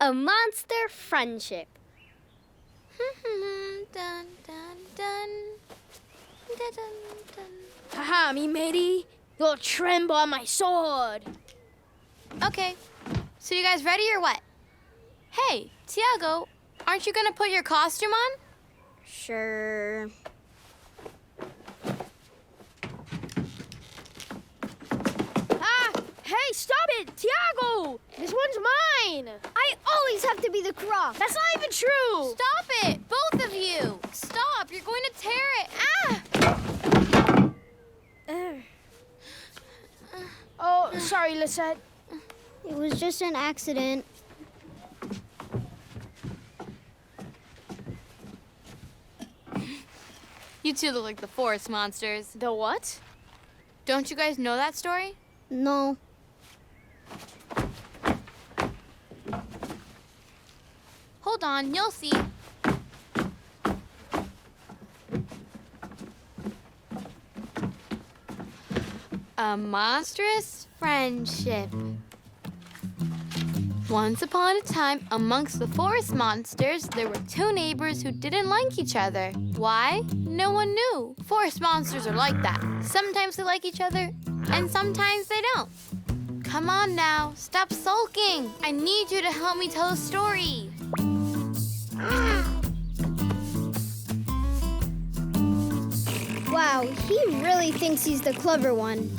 A monster friendship. Dun, dun, dun. Dun, dun, dun. Haha, me matey. You'll tremble on my sword. Okay, so you guys ready or what? Hey, Tiago, aren't you gonna put your costume on? Sure. Ah! Hey, stop it! Tiago! This one's mine! I always have to be the croc. That's not even true! Stop it, both of you! Stop, you're going to tear it. Ah! Oh, sorry, Lisette. It was just an accident. You two look like the forest monsters. The what? Don't you guys know that story? No. Hold on, you'll see. A monstrous friendship. Once upon a time, amongst the forest monsters, there were two neighbors who didn't like each other. Why? No one knew. Forest monsters are like that. Sometimes they like each other, and sometimes they don't. Come on now, stop sulking. I need you to help me tell a story. Wow, he really thinks he's the clever one.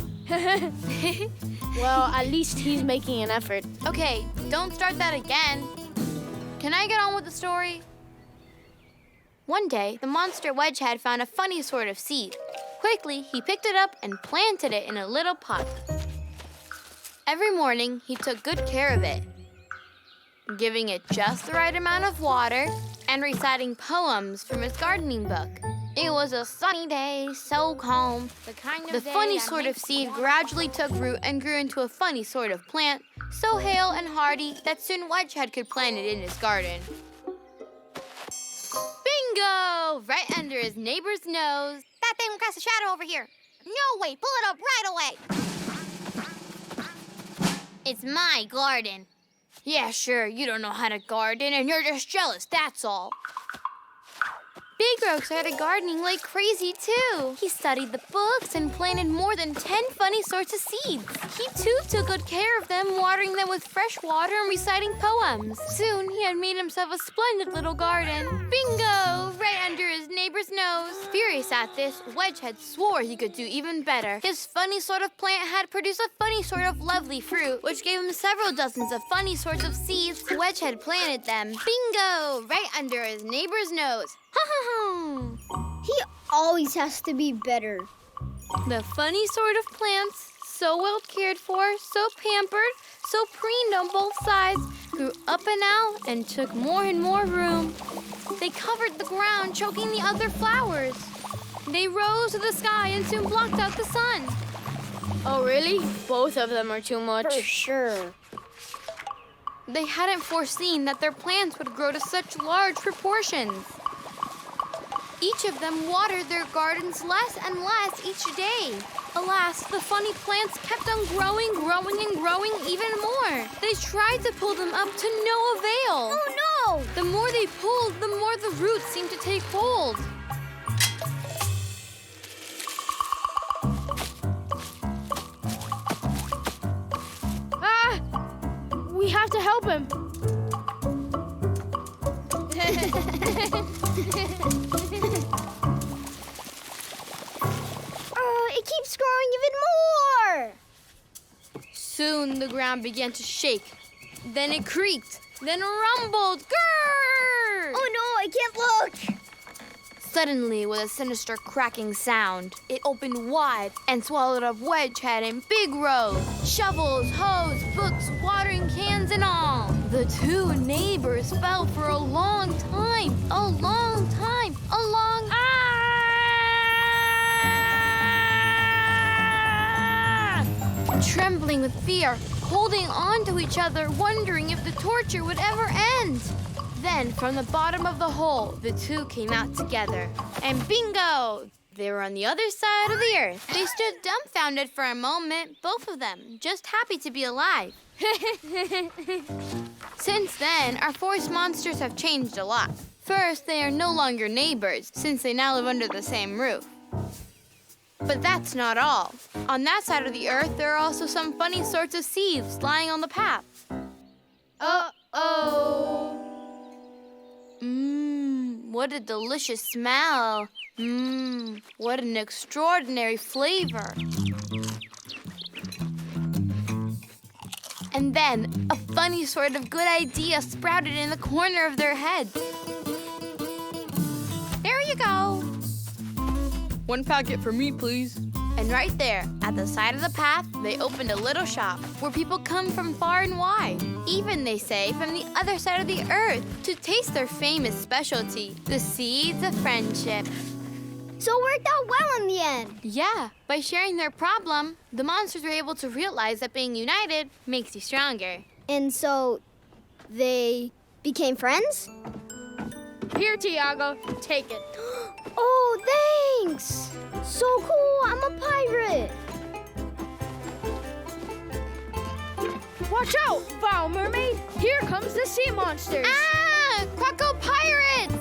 Well, at least he's making an effort. Okay, don't start that again. Can I get on with the story? One day, the monster Wedgehead found a funny sort of seed. Quickly, he picked it up and planted it in a little pot. Every morning, he took good care of it, giving it just the right amount of water and reciting poems from his gardening book. It was a sunny day, so calm. The funny sort of seed gradually took root and grew into a funny sort of plant, so hale and hardy that soon Wedgehead could plant it in his garden. Bingo! Right under his neighbor's nose. That thing will cast a shadow over here. No way, pull it up right away. It's my garden. Yeah, sure, you don't know how to garden and you're just jealous, that's all. Big Rogue started gardening like crazy, too. He studied the books and planted more than 10 funny sorts of seeds. He, too, took good care of them, watering them with fresh water and reciting poems. Soon, he had made himself a splendid little garden. Bingo! Right under his neighbor's nose. Furious at this, Wedgehead swore he could do even better. His funny sort of plant had produced a funny sort of lovely fruit, which gave him several dozens of funny sorts of seeds. Wedgehead planted them. Bingo! Right under his neighbor's nose. He always has to be better. The funny sort of plants, so well cared for, so pampered, so preened on both sides, grew up and out and took more and more room. They covered the ground, choking the other flowers. They rose to the sky and soon blocked out the sun. Oh, really? Both of them are too much. For sure. They hadn't foreseen that their plants would grow to such large proportions. Each of them watered their gardens less and less each day. Alas, the funny plants kept on growing, growing, and growing even more. They tried to pull them up to no avail. Oh, no! The more they pulled, the more the roots seemed to take hold. Ah! We have to help him. It keeps growing even more! Soon the ground began to shake. Then it creaked. Then rumbled. Grrr! Oh no, I can't look! Suddenly, with a sinister cracking sound, it opened wide and swallowed up Wedgehead and Big Rogue. Shovels, hoes, books, watering cans, and all. The two neighbors fell for a long time, a long time, a long... Ah! Trembling with fear, holding on to each other, wondering if the torture would ever end. Then, from the bottom of the hole, the two came out together. And bingo! They were on the other side of the earth. They stood dumbfounded for a moment, both of them, just happy to be alive. Since then, our forest monsters have changed a lot. First, they are no longer neighbors, since they now live under the same roof. But that's not all. On that side of the earth, there are also some funny sorts of seeds lying on the path. Uh-oh. What a delicious smell. What an extraordinary flavor. And then, a funny sort of good idea sprouted in the corner of their heads. There you go. 1 packet for me, please. And right there, at the side of the path, they opened a little shop where people come from far and wide, even, they say, from the other side of the earth, to taste their famous specialty, the seeds of friendship. So it worked out well in the end. Yeah, by sharing their problem, the monsters were able to realize that being united makes you stronger. And so they became friends? Here, Tiago, take it. Oh, thanks! So cool, I'm a pirate. Watch out, foul mermaid. Here comes the sea monsters. Ah! Quacko Pirates!